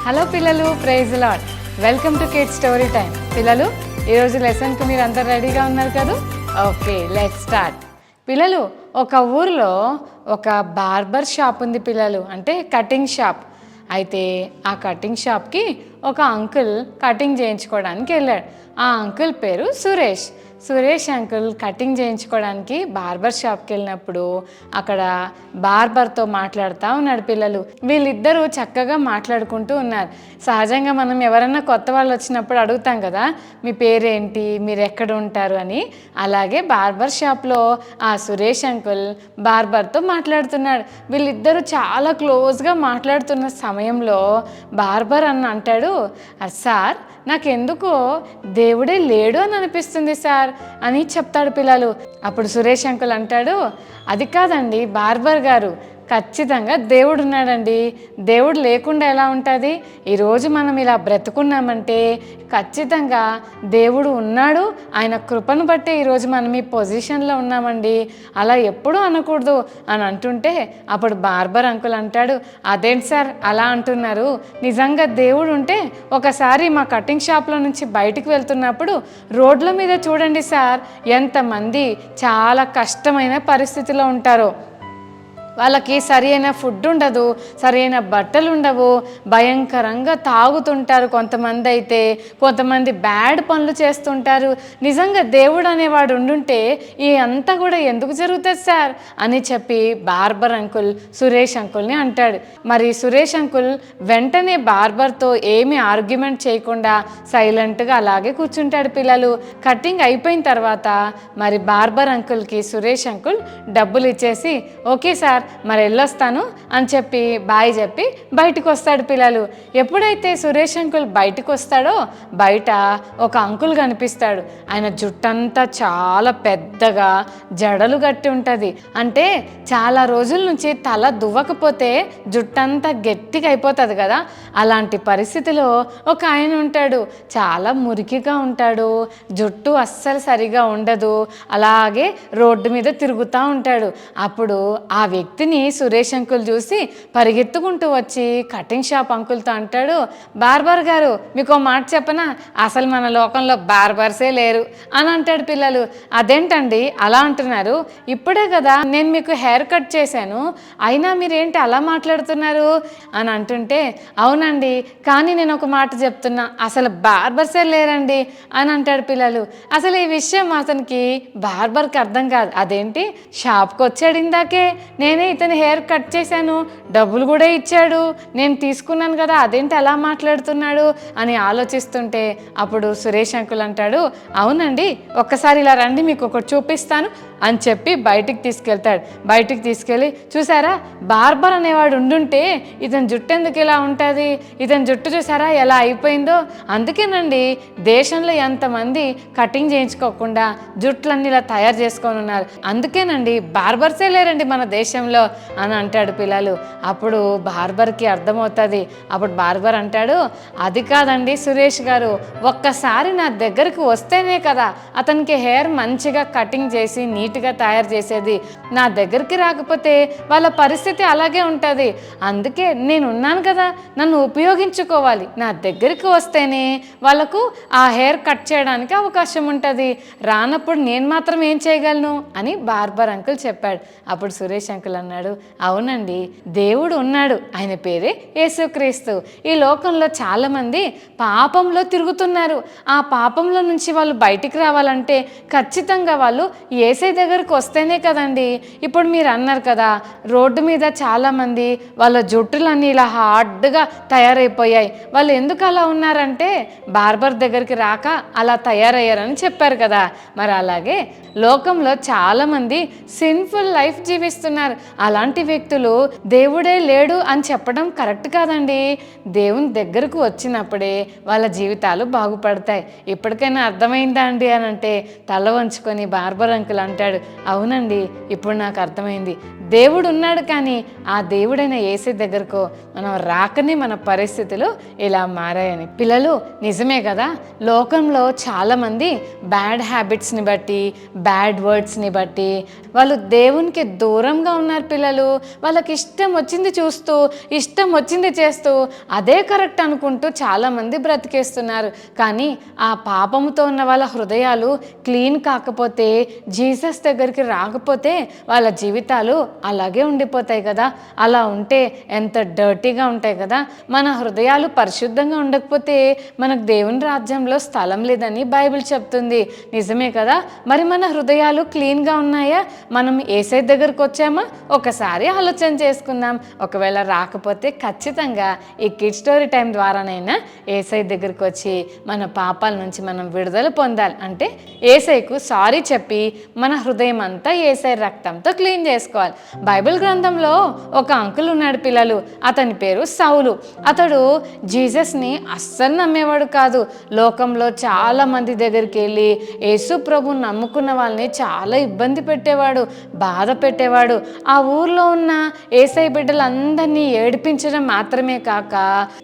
Hello పిల్లలు, praise Lord. Welcome to kids story time. పిల్లలు, ఈరోజు లెసన్కి మీరు అందరు రెడీగా ఉన్నారు కదా? Okay, let's start. పిల్లలు, ఒక ఊరిలో ఒక బార్బర్ షాప్ ఉంది పిల్లలు, అంటే కటింగ్ షాప్. అయితే ఆ కటింగ్ షాప్కి ఒక అంకుల్ కటింగ్ చేయించుకోవడానికి వెళ్ళాడు. ఆ అంకుల్ పేరు సురేష్. సురేష్ అంకుల్ కటింగ్ చేయించుకోవడానికి బార్బర్ షాప్కి వెళ్ళినప్పుడు అక్కడ బార్బర్తో మాట్లాడుతూ ఉన్నాడు పిల్లలు. వీళ్ళిద్దరూ చక్కగా మాట్లాడుకుంటూ ఉన్నారు. సహజంగా మనం ఎవరన్నా కొత్త వాళ్ళు వచ్చినప్పుడు అడుగుతాం కదా, మీ పేరేంటి, మీరు ఎక్కడ ఉంటారు అని. అలాగే బార్బర్ షాప్లో ఆ సురేష్ అంకుల్ బార్బర్తో మాట్లాడుతున్నాడు. వీళ్ళిద్దరూ చాలా క్లోజ్గా మాట్లాడుతున్న సమయంలో బార్బర్ అంటాడు, సార్ నాకెందుకో దేవుడే లేడు అని అనిపిస్తుంది సార్ అని చెప్తాడు పిల్లలు. అప్పుడు సురేష్ అంకుల్ అంటాడు, అది కాదండి బార్బర్ గారు, ఖచ్చితంగా దేవుడు ఉన్నాడండి. దేవుడు లేకుండా ఎలా ఉంటుంది? ఈరోజు మనం ఇలా బ్రతుకున్నామంటే ఖచ్చితంగా దేవుడు ఉన్నాడు. ఆయన కృపను బట్టే ఈరోజు మనం ఈ పొజిషన్లో ఉన్నామండి. అలా ఎప్పుడూ అనకూడదు అని అంటుంటే అప్పుడు బార్బర్ అంకుల్ అంటాడు, అదేంటి సార్ అలా అంటున్నారు? నిజంగా దేవుడు ఉంటే ఒకసారి మా కటింగ్ షాప్లో నుంచి బయటికి వెళ్తున్నప్పుడు రోడ్ల మీద చూడండి సార్, ఎంతమంది చాలా కష్టమైన పరిస్థితిలో ఉంటారో. వాళ్ళకి సరైన ఫుడ్ ఉండదు, సరైన బట్టలు ఉండవు, భయంకరంగా తాగుతుంటారు కొంతమంది, అయితే కొంతమంది బ్యాడ్ పనులు చేస్తుంటారు. నిజంగా దేవుడు అనేవాడు ఉండుంటే ఈ అంతా కూడా ఎందుకు జరుగుతుంది సార్ అని చెప్పి బార్బర్ అంకుల్ సురేష్ అంకుల్ని అంటాడు. మరి సురేష్ అంకుల్ వెంటనే బార్బర్తో ఏమీ ఆర్గ్యుమెంట్ చేయకుండా సైలెంట్గా అలాగే కూర్చుంటాడు పిల్లలు. కటింగ్ అయిపోయిన తర్వాత మరి బార్బర్ అంకుల్కి సురేష్ అంకుల్ డబ్బులు ఇచ్చేసి, ఓకే సార్ మరి వెళ్ళొస్తాను అని చెప్పి బాయ్ చెప్పి బయటకు వస్తాడు పిల్లలు. ఎప్పుడైతే సురేష్ అంకుల్ బయటకు వస్తాడో బయట ఒక అంకుల్ కనిపిస్తాడు. ఆయన జుట్టంతా చాలా పెద్దగా జడలు గట్టి ఉంటుంది. అంటే చాలా రోజుల నుంచి తల దువ్వకపోతే జుట్టంతా గట్టిగా అయిపోతుంది కదా, అలాంటి పరిస్థితిలో ఒక ఆయన ఉంటాడు. చాలా మురికిగా ఉంటాడు, జుట్టు అస్సలు సరిగా ఉండదు, అలాగే రోడ్డు మీద తిరుగుతూ ఉంటాడు. అప్పుడు ఆ వ్యక్తిని సురేష్ అంకుల్ చూసి పరిగెత్తుకుంటూ వచ్చి కటింగ్ షాప్ అంకుల్తో అంటాడు, బార్బర్ గారు మీకు మాట చెప్పనా, అసలు మన లోకంలో బార్బర్సే లేరు అని అంటాడు పిల్లలు. అదేంటండి అలా అంటున్నారు? ఇప్పుడే కదా నేను మీకు హెయిర్ కట్ చేశాను, అయినా మీరేంటి అలా మాట్లాడుతున్నారు అని అంటుంటే, అవునండి కానీ నేను ఒక మాట చెప్తున్నా, అసలు బార్బర్సే లేరండి అని అంటాడు పిల్లలు. అసలు ఈ విషయం అతనికి బార్బర్కి అర్థం కాదు. అదేంటి, షాప్కి వచ్చాడు ఇందాకే, నేనే ఇతని హెయిర్ కట్ చేశాను, డబ్బులు కూడా ఇచ్చాడు, నేను తీసుకున్నాను కదా, అదేంటి అలా మాట్లాడుతున్నాడు అని ఆలోచిస్తుంటే అప్పుడు సురేష్ అంకుల్ అంటాడు, అవునండి ఒక్కసారి ఇలా రండి మీకు ఒకటి చూపిస్తాను అని చెప్పి బయటికి తీసుకెళ్తాడు. బయటికి తీసుకెళ్ళి, చూసారా బార్బర్ అనేవాడు ఉండుంటే ఇతని జుట్టు ఎందుకు ఇలా ఉంటుంది, ఇతని జుట్టు చూసారా ఎలా అయిపోయిందో, అందుకేనండి దేశంలో ఎంతమంది కటింగ్ చేయించుకోకుండా జుట్లన్నీ ఇలా తయారు చేసుకొని ఉన్నారు, అందుకేనండి బార్బర్సే లేరండి మన దేశంలో అని అంటాడు పిల్లలు. అప్పుడు బార్బర్కి అర్థమవుతుంది. అప్పుడు బార్బర్ అంటాడు, అది కాదండి సురేష్ గారు, ఒక్కసారి నా దగ్గరికి వస్తేనే కదా అతనికి హెయిర్ మంచిగా కటింగ్ చేసి నీట్గా తయారు చేసేది, నా దగ్గరికి రాకపోతే వాళ్ళ పరిస్థితి అలాగే ఉంటుంది, అందుకే నేను ఉన్నాను కదా, నన్ను ఉపయోగించుకోవాలి, నా దగ్గరికి వస్తేనే వాళ్ళకు ఆ హెయిర్ కట్ చేయడానికి అవకాశం ఉంటుంది, రానప్పుడు నేను మాత్రం ఏం చేయగలను అని బార్బర్ అంకుల్ చెప్పాడు. అప్పుడు సురేష్ అంకుల్ అన్నాడు, అవునండి దేవుడు ఉన్నాడు, ఆయన పేరే యేసుక్రీస్తు. ఈ లోకంలో చాలామంది పాపంలో తిరుగుతున్నారు, ఆ పాపంలో నుంచి వాళ్ళు బయటికి రావాలంటే ఖచ్చితంగా వాళ్ళు యేసయ్య దగ్గరికి వస్తేనే కదండి. ఇప్పుడు మీరు అన్నారు కదా, రోడ్డు మీద చాలామంది వాళ్ళ జుట్టులన్నీ ఇలా హార్డ్గా తయారైపోయాయి, వాళ్ళు ఎందుకు అలా ఉన్నారంటే బార్బర్ దగ్గరికి రాక అలా తయారయ్యారని చెప్పారు కదా. మరి అలాగే లోకంలో చాలామంది సిన్ఫుల్ లైఫ్ జీవిస్తున్నారు. అలాంటి వ్యక్తులు దేవుడే లేడు అని చెప్పడం కరెక్ట్ కాదండి. దేవుని దగ్గరకు వచ్చినప్పుడే వాళ్ళ జీవితాలు బాగుపడతాయి. ఇప్పటికైనా అర్థమైందా అండి అని అంటే తల వంచుకొని బార్బర్ అంకుల్ అంటాడు, అవునండి ఇప్పుడు నాకు అర్థమైంది, దేవుడు ఉన్నాడు కానీ ఆ దేవుడైన యేసయ్య దగ్గరకు మనం రాకనే మన పరిస్థితులు ఇలా మారాయని. పిల్లలు నిజమే కదా, లోకంలో చాలామంది బ్యాడ్ హ్యాబిట్స్ని బట్టి, బ్యాడ్ వర్డ్స్ని బట్టి వాళ్ళు దేవునికి దూరంగా ఉన్నారు ఉన్నారు పిల్లలు. వాళ్ళకి ఇష్టం వచ్చింది చూస్తూ, ఇష్టం వచ్చింది చేస్తూ, అదే కరెక్ట్ అనుకుంటూ చాలామంది బ్రతికేస్తున్నారు. కానీ ఆ పాపముతో ఉన్న వాళ్ళ హృదయాలు క్లీన్ కాకపోతే, జీసస్ దగ్గరికి రాకపోతే వాళ్ళ జీవితాలు అలాగే ఉండిపోతాయి కదా. అలా ఉంటే ఎంత డర్టీగా ఉంటాయి కదా. మన హృదయాలు పరిశుద్ధంగా ఉండకపోతే మనకు దేవుని రాజ్యంలో స్థలం లేదని బైబిల్ చెప్తుంది. నిజమే కదా. మరి మన హృదయాలు క్లీన్గా ఉన్నాయా? మనం యేసయ్య దగ్గరకు వచ్చామా? ఒకసారి ఆలోచన చేసుకుందాం. ఒకవేళ రాకపోతే ఖచ్చితంగా ఈ కిడ్ స్టోరీ టైం ద్వారానైనా యేసయ్య దగ్గరికి వచ్చి మన పాపాల నుంచి మనం విడుదల పొందాలి. అంటే యేసయ్యకు సారీ చెప్పి మన హృదయం అంతా యేసయ్య రక్తంతో క్లీన్ చేసుకోవాలి. బైబిల్ గ్రంథంలో ఒక అంకుల్ ఉన్నాడు పిల్లలు. అతని పేరు సౌలు. అతడు జీసస్ని అస్సలు నమ్మేవాడు కాదు. లోకంలో చాలా మంది దగ్గరికి వెళ్ళి యేసు ప్రభుని నమ్ముకున్న వాళ్ళని చాలా ఇబ్బంది పెట్టేవాడు, బాధ పెట్టేవాడు. ఆ ఊర్లో ఉన్న యేసయ్య బిడ్డలందరినీ ఏడిపించడం మాత్రమే కాక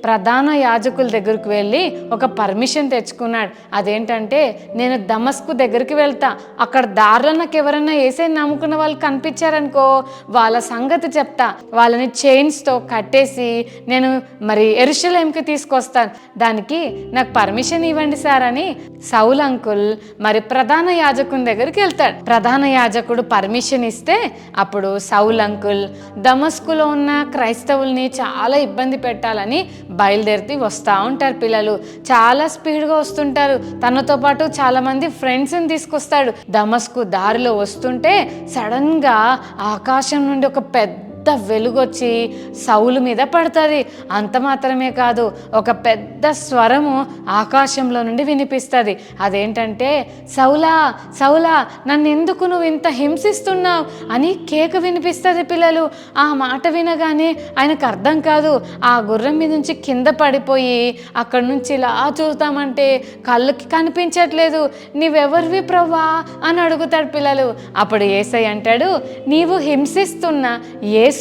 ప్రధాన యాజకుల దగ్గరికి వెళ్ళి ఒక పర్మిషన్ తెచ్చుకున్నాడు. అదేంటంటే, నేను దమస్కు దగ్గరికి వెళ్తా, అక్కడ దారిలో నాకు ఎవరైనా యేసయ్య నమ్ముకున్న వాళ్ళు కనిపించారనుకో వాళ్ళ సంగతి చెప్తా, వాళ్ళని చైన్స్తో కట్టేసి నేను మరి యెరూషలేంకి తీసుకొస్తాను, దానికి నాకు పర్మిషన్ ఇవ్వండి సార్ అని సౌల్ అంకుల్ మరి ప్రధాన యాజకుని దగ్గరికి వెళ్తాడు. ప్రధాన యాజకుడు పర్మిషన్ ఇస్తే అప్పుడు సౌల్ అంకుల్ దమస్కులో ఉన్న క్రైస్తవుల్ని చాలా ఇబ్బంది పెట్టాలని బయలుదేరి వస్తూ ఉంటారు పిల్లలు. చాలా స్పీడ్గా వస్తుంటారు. తనతో పాటు చాలా మంది ఫ్రెండ్స్ని తీసుకొస్తాడు. దమస్కు దారిలో వస్తుంటే సడన్గా ఆకాశం నుండి ఒక పెద్ద వెలుగొచ్చి సౌలు మీద పడుతుంది. అంత మాత్రమే కాదు, ఒక పెద్ద స్వరము ఆకాశంలో నుండి వినిపిస్తుంది. అదేంటంటే, సౌలా సౌలా నన్ను ఎందుకు నువ్వు ఇంత హింసిస్తున్నావు అని కేక వినిపిస్తుంది పిల్లలు. ఆ మాట వినగానే ఆయనకు అర్థం కాదు. ఆ గుర్రం మీద నుంచి కింద పడిపోయి అక్కడి నుంచి ఇలా చూస్తామంటే కళ్ళకి కనిపించట్లేదు. నీవెవరివి ప్రవ్వా అని అడుగుతాడు పిల్లలు. అప్పుడు యేసయ్య అంటాడు, నీవు హింసిస్తున్న యేసును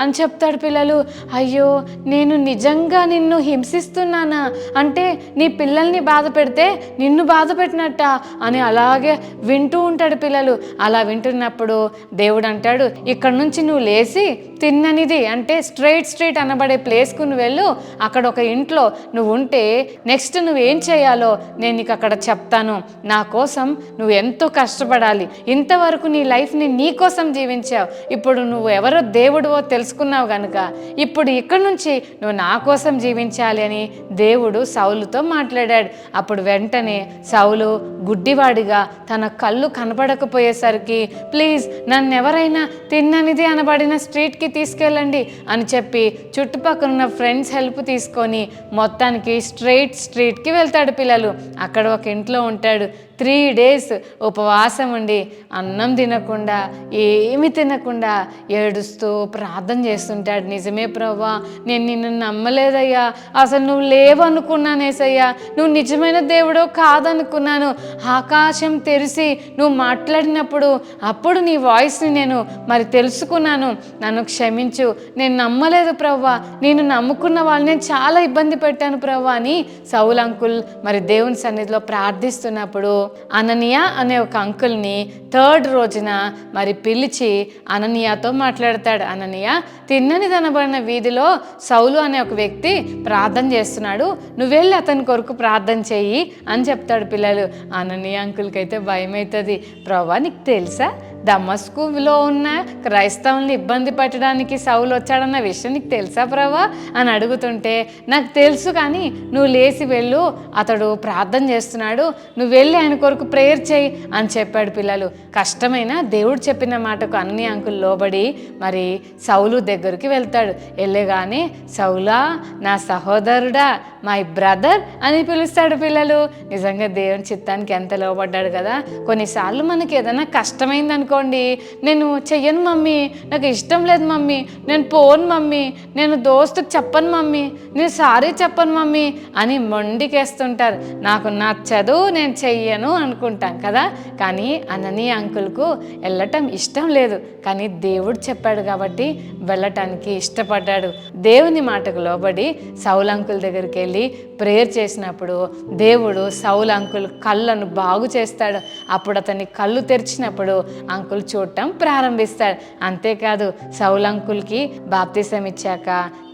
అని చెప్తాడు పిల్లలు. అయ్యో, నేను నిజంగా నిన్ను హింసిస్తున్నానా? అంటే నీ పిల్లల్ని బాధ పెడితే నిన్ను బాధ పెట్టినట్ట అని అలాగే వింటూ ఉంటాడు పిల్లలు. అలా వింటున్నప్పుడు దేవుడు అంటాడు, ఇక్కడ నుంచి నువ్వు లేచి తిన్ననిది అంటే స్ట్రీట్ అనబడే ప్లేస్కు నువ్వు వెళ్ళు. అక్కడ ఒక ఇంట్లో నువ్వు ఉంటే నెక్స్ట్ నువ్వేం చేయాలో నేను నీకు అక్కడ చెప్తాను. నా కోసం నువ్వు ఎంతో కష్టపడాలి. ఇంతవరకు నీ లైఫ్ని నీ కోసం జీవించావు. ఇప్పుడు నువ్వు ఎవరో దేవుడువో తెలుసుకున్నావు కనుక ఇప్పుడు ఇక్కడి నుంచి నువ్వు నా కోసం జీవించాలి అని దేవుడు సౌలుతో మాట్లాడాడు. అప్పుడు వెంటనే సౌలు గుడ్డివాడిగా తన కళ్ళు కనపడకపోయేసరికి, ప్లీజ్ నన్ను ఎవరైనా తిన్ననిది అనబడిన స్ట్రీట్కి తీసుకెళ్ళండి అని చెప్పి చుట్టుపక్కల ఉన్న ఫ్రెండ్స్ హెల్ప్ తీసుకొని మొత్తానికి స్ట్రీట్కి వెళ్తాడు పిల్లలు. అక్కడ ఒక ఇంట్లో ఉంటాడు. 3 days ఉపవాసం ఉండి అన్నం తినకుండా ఏమి తినకుండా ఏడుస్తూ ప్రార్థన చేస్తుంటాడు. నిజమే ప్రభువా, నేను నిన్ను నమ్మలేదయ్యా, అసలు నువ్వు లేవనుకున్నానేసయ్యా, నువ్వు నిజమైన దేవుడో కాదనుకున్నాను. ఆకాశం తెరిచి నువ్వు మాట్లాడినప్పుడు అప్పుడు నీ వాయిస్ని నేను మరి తెలుసుకున్నాను. నన్ను క్షమించు, నేను నమ్మలేదు ప్రభువా, నేను నమ్ముకున్న వాళ్ళని నేను చాలా ఇబ్బంది పెట్టాను ప్రభువా అని సౌల్ అంకుల్ మరి దేవుని సన్నిధిలో ప్రార్థిస్తున్నప్పుడు అననీయ అనే ఒక అంకుల్ని 3rd రోజున మరి పిలిచి అననీయతో మాట్లాడతాడు. అననీయ, తిన్నని తనబడిన వీధిలో సౌలు అనే ఒక వ్యక్తి ప్రార్థన చేస్తున్నాడు, నువ్వు వెళ్ళి అతని కొరకు ప్రార్థన చెయ్యి అని చెప్తాడు పిల్లలు. అననీయ అంకుల్కి అయితే భయం అవుతుంది. ప్రభువా, నీకు తెలుసా దమస్కులో ఉన్న క్రైస్తవుల్ని ఇబ్బంది పెట్టడానికి సౌలు వచ్చాడన్న విషయం నీకు తెలుసా ప్రభువా అని అడుగుతుంటే, నాకు తెలుసు, కానీ నువ్వు లేచి వెళ్ళు, అతడు ప్రార్థన చేస్తున్నాడు, నువ్వు వెళ్ళి ఆయన కొరకు ప్రేయర్ చేయి అని చెప్పాడు పిల్లలు. కష్టమైన దేవుడు చెప్పిన మాటకు అన్ని అంకులు లోబడి మరి సౌలు దగ్గరికి వెళ్తాడు. వెళ్ళగానే, సౌలా నా సహోదరుడా, మై బ్రదర్ అని పిలుస్తాడు పిల్లలు. నిజంగా దేవుని చిత్తానికి ఎంత లోబడ్డాడు కదా. కొన్నిసార్లు మనకి ఏదైనా కష్టమైంది అనుకోండి, నేను చెయ్యను మమ్మీ, నాకు ఇష్టం లేదు మమ్మీ, నేను పోను మమ్మీ, నేను దోస్తుకు చెప్పను మమ్మీ, నేను సారీ చెప్పను మమ్మీ అని మొండికేస్తుంటారు. నాకు నచ్చదు, నేను చెయ్యను అనుకుంటాం కదా. కానీ అననీయ అంకుల్కు వెళ్ళటం ఇష్టం లేదు, కానీ దేవుడు చెప్పాడు కాబట్టి వెళ్ళటానికి ఇష్టపడ్డాడు. దేవుని మాటకు లోబడి సౌల్ అంకుల్ దగ్గరికి వెళ్ళి వెళ్ళి ప్రేయర్ చేసినప్పుడు దేవుడు సౌలు అంకుల్ కళ్ళను బాగు చేస్తాడు. అప్పుడు అతని కళ్ళు తెరిచినప్పుడు అంకుల్ చూడటం ప్రారంభిస్తాడు. అంతేకాదు సౌలు అంకుల్కి బాప్తిసం ఇచ్చాక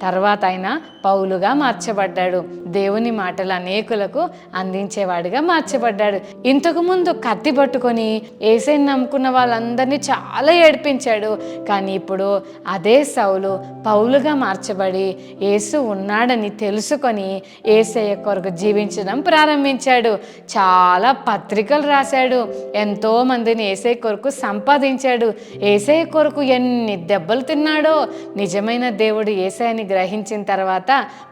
తర్వాత ఆయన పౌలుగా మార్చబడ్డాడు. దేవుని మాటలు అనేకులకు అందించేవాడిగా మార్చబడ్డాడు. ఇంతకుముందు కత్తి పట్టుకొని యేసయ్యని నమ్ముకున్న వాళ్ళందరినీ చాలా ఏడిపించాడు. కానీ ఇప్పుడు అదే సౌలు పౌలుగా మార్చబడి యేసు ఉన్నాడని తెలుసుకొని యేసయ్య కొరకు జీవించడం ప్రారంభించాడు. చాలా పత్రికలు రాశాడు. ఎంతో మందిని యేసయ్య కొరకు సంపాదించాడు. యేసయ్య కొరకు ఎన్ని దెబ్బలు తిన్నాడో. నిజమైన దేవుడు యేసయ్యని గ్రహించిన తర్వాత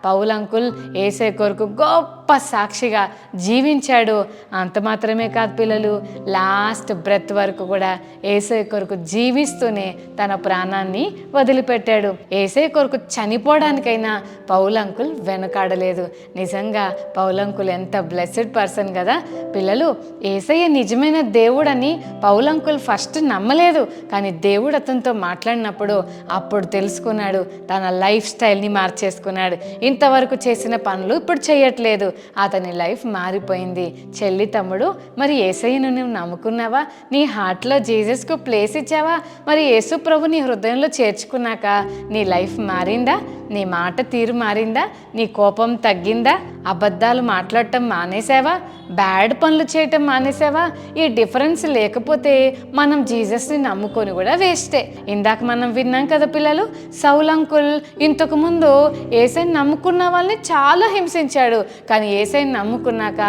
పౌలు అంకుల్ యేసయ్య కొరకు గొప్ప సాక్షిగా జీవించాడు. అంత మాత్రమే కాదు పిల్లలు, లాస్ట్ బ్రెత్ వరకు కూడా యేసయ్య కొరకు జీవిస్తూనే తన ప్రాణాన్ని వదిలిపెట్టాడు. యేసయ్య కొరకు చనిపోవడానికైనా పౌలు అంకుల్ వెనుకాడలేదు. నిజంగా పౌలు అంకుల్ ఎంత బ్లెస్డ్ పర్సన్ కదా పిల్లలు. యేసయ్య నిజమైన దేవుడని పౌలు అంకుల్ ఫస్ట్ నమ్మలేదు. కానీ దేవుడు అతనితో మాట్లాడినప్పుడు అప్పుడు తెలుసుకున్నాడు. తన లైఫ్ స్టైల్ని మార్చేసుకున్నాడు. ఇంతవరకు చేసిన పనులు ఇప్పుడు చేయట్లేదు. అతని లైఫ్ మారిపోయింది. చెల్లి తమ్ముడు, మరి యేసయ్యను నువ్వు నమ్ముకున్నావా? నీ హార్ట్లో జీసస్కు ప్లేస్ ఇచ్చావా? మరి యేసు ప్రభు నీ హృదయంలో చేర్చుకున్నాక నీ లైఫ్ మారిందా? నీ మాట తీరు మారిందా? నీ కోపం తగ్గిందా? అబద్ధాలు మాట్లాడటం మానేసావా? బ్యాడ్ పనులు చేయటం మానేసావా? ఈ డిఫరెన్స్ లేకపోతే మనం జీసస్ని నమ్ముకొని కూడా వేస్టే. ఇందాక మనం విన్నాం కదా పిల్లలు, సౌలు అంకుల్ ఇంతకుముందు యేసయ్యని నమ్ముకున్న వాళ్ళని చాలా హింసించాడు. కానీ యేసయ్యని నమ్ముకున్నాక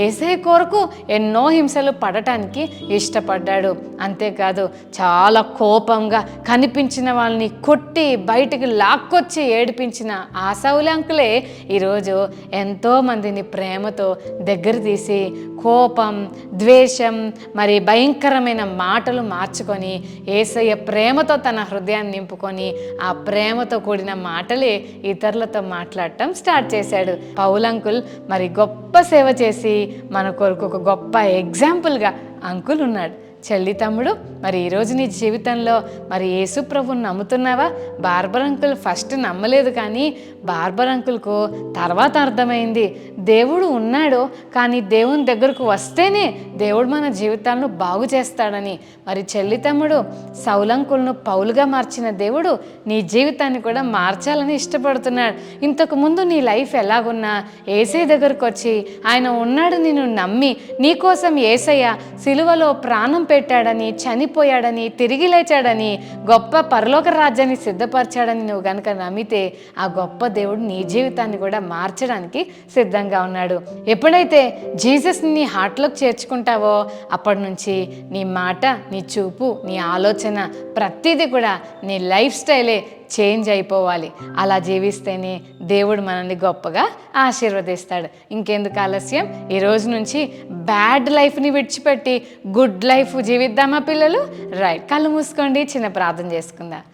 యేసయ్య కొరకు ఎన్నో హింసలు పడటానికి ఇష్టపడ్డాడు. అంతేకాదు చాలా కోపంగా కనిపించిన వాళ్ళని కొట్టి బయటికి లాక్కొచ్చి ఏడిపించిన ఆ సౌలు అంకులే ఈరోజు ఎంతోమందిని ప్రేమతో దగ్గర తీసి కోపం, ద్వేషం, మరి భయంకరమైన మాటలు మార్చుకొని యేసయ్య ప్రేమతో తన హృదయాన్ని నింపుకొని ఆ ప్రేమతో కూడిన మాటలే ఇతరులతో మాట్లాడటం స్టార్ట్ చేశాడు. పౌలు అంకుల్ మరి గొప్ప సేవ చేసి మన కొరకు ఒక గొప్ప ఎగ్జాంపుల్గా అంకుల్ ఉన్నాడు. చెల్లి తమ్ముడు, మరి ఈరోజు నీ జీవితంలో మరి యేసు ప్రభుని నమ్ముతున్నావా? బార్బర్ అంకుల్ ఫస్ట్ నమ్మలేదు, కానీ బార్బర్ అంకుల్కు తర్వాత అర్థమైంది దేవుడు ఉన్నాడు, కానీ దేవుని దగ్గరకు వస్తేనే దేవుడు మన జీవితాలను బాగు చేస్తాడని. మరి చెల్లి తమ్ముడు, సౌలు అంకుల్ను పౌలుగా మార్చిన దేవుడు నీ జీవితాన్ని కూడా మార్చాలని ఇష్టపడుతున్నాడు. ఇంతకుముందు నీ లైఫ్ ఎలాగున్నా యేసయ్య దగ్గరకు వచ్చి ఆయన ఉన్నాడు నిన్ను నమ్మి నీకోసం యేసయ్య సిలువలో ప్రాణం పెట్టాడని, చనిపోయాడని, తిరిగి లేచాడని, గొప్ప పరలోక రాజ్యాన్ని సిద్ధపరచాడని నువ్వు కనుక నమ్మితే ఆ గొప్ప దేవుడు నీ జీవితాన్ని కూడా మార్చడానికి సిద్ధంగా ఉన్నాడు. ఎప్పుడైతే జీసస్ని నీ హార్ట్లోకి చేర్చుకుంటావో అప్పటి నుంచి నీ మాట, నీ చూపు, నీ ఆలోచన ప్రతిదీ కూడా నీ లైఫ్ స్టైలే చేంజ్ అయిపోవాలి. అలా జీవిస్తేనే దేవుడు మనల్ని గొప్పగా ఆశీర్వదిస్తాడు. ఇంకెందుకు ఆలస్యం, ఈ రోజు నుంచి బ్యాడ్ లైఫ్ని విడిచిపెట్టి గుడ్ లైఫ్ జీవిద్దామా పిల్లలు? రైట్, కళ్ళు మూసుకోండి, చిన్న ప్రార్థన చేసుకుందాం.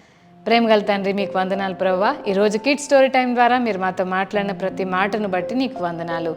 ప్రేమగల తండ్రి, మీకు వందనాలు ప్రభువా. ఈరోజు కిడ్ స్టోరీ టైం ద్వారా మీరు మాతో మాట్లాడిన ప్రతి మాటను బట్టి నీకు వందనాలు.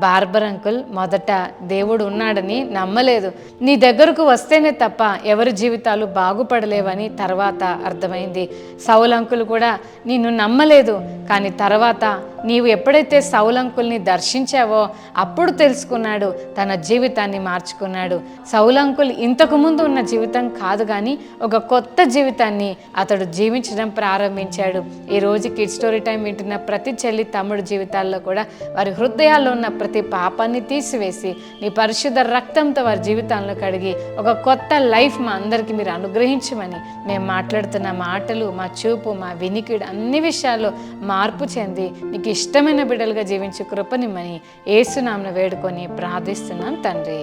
బార్బర్ అంకుల్ మొదట దేవుడు ఉన్నాడని నమ్మలేదు, నీ దగ్గరకు వస్తేనే తప్ప ఎవరి జీవితాలు బాగుపడలేవని తర్వాత అర్థమైంది. సౌలు అంకుల్ కూడా నిన్ను నమ్మలేదు, కానీ తర్వాత నీవు ఎప్పుడైతే సౌలు అంకుల్ని దర్శించావో అప్పుడు తెలుసుకున్నాడు, తన జీవితాన్ని మార్చుకున్నాడు. సౌలు అంకుల్ ఇంతకుముందు ఉన్న జీవితం కాదు, కానీ ఒక కొత్త జీవితాన్ని అతడు జీవించడం ప్రారంభించాడు. ఈరోజు కిడ్ స్టోరీ టైం వింటున్న ప్రతి చెల్లి తమ్ముడు జీవితాల్లో కూడా వారి హృదయాల్లో ఉన్న ప్రతి పాపాన్ని తీసివేసి నీ పరిశుద్ధ రక్తంతో వారి జీవితాలను కడిగి ఒక కొత్త లైఫ్ మా అందరికీ మీరు అనుగ్రహించమని, మేము మాట్లాడుతున్న మాటలు, మా చూపు, మా వినికిడి అన్ని విషయాల్లో మార్పు చెంది నీకు ఇష్టమైన బిడ్డలుగా జీవించే కృపనిమ్మని యేసు నామమున వేడుకొని ప్రార్థిస్తున్నాను తండ్రి,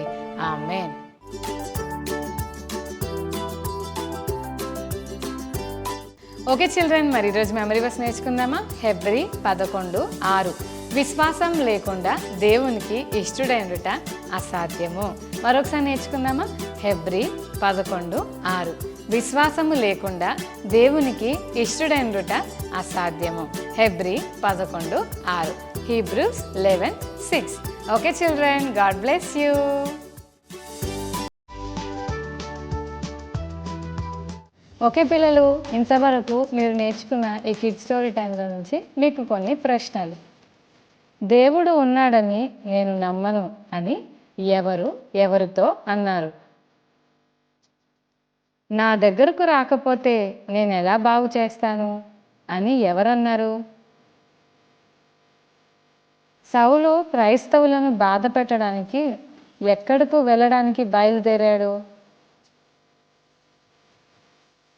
ఆమేన్. ఓకే చిల్డ్రన్, మరి ఈరోజు మెమరీ వర్స్ నేర్చుకుందామా? హెబ్రీ 11:6. విశ్వాసం లేకుండా దేవునికి ఇష్టడైనట అసాధ్యము. మరొకసారి నేర్చుకుందామా? హెబ్రీ 11:6. విశ్వాసము లేకుండా దేవునికి ఇష్టడైనట అసాధ్యము. Hebrew 11:6. Hebrews 11:6. Okay children, God bless you. Okay పిల్లలు, ఇంతవరకు మీరు నేర్చుకున్న ఈ కిడ్ స్టోరీ టైంలో నుంచి మీకు కొన్ని ప్రశ్నలు. దేవుడు ఉన్నాడని నేను నమ్మను అని ఎవరితో అన్నారు. నా దగ్గరకు రాకపోతే నేను ఎలా బాగు చేస్తాను అని ఎవరన్నారు? సౌలు క్రైస్తవులను బాధ పెట్టడానికి ఎక్కడకు వెళ్ళడానికి బయలుదేరాడు?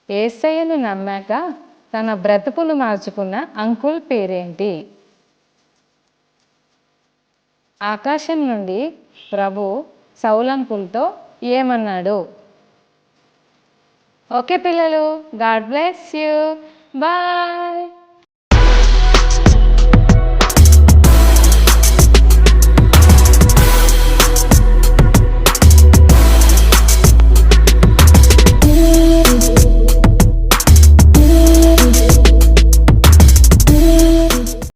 యేసయ్యను నమ్మాక తన బ్రతుకులు మార్చుకున్న అంకుల్ పేరేంటి? ఆకాశం నుండి ప్రభు సౌల్ అంకుల్తో ఏమన్నాడు? ఓకే పిల్లలు, గాడ్ బ్లెస్ యూ, బాయ్.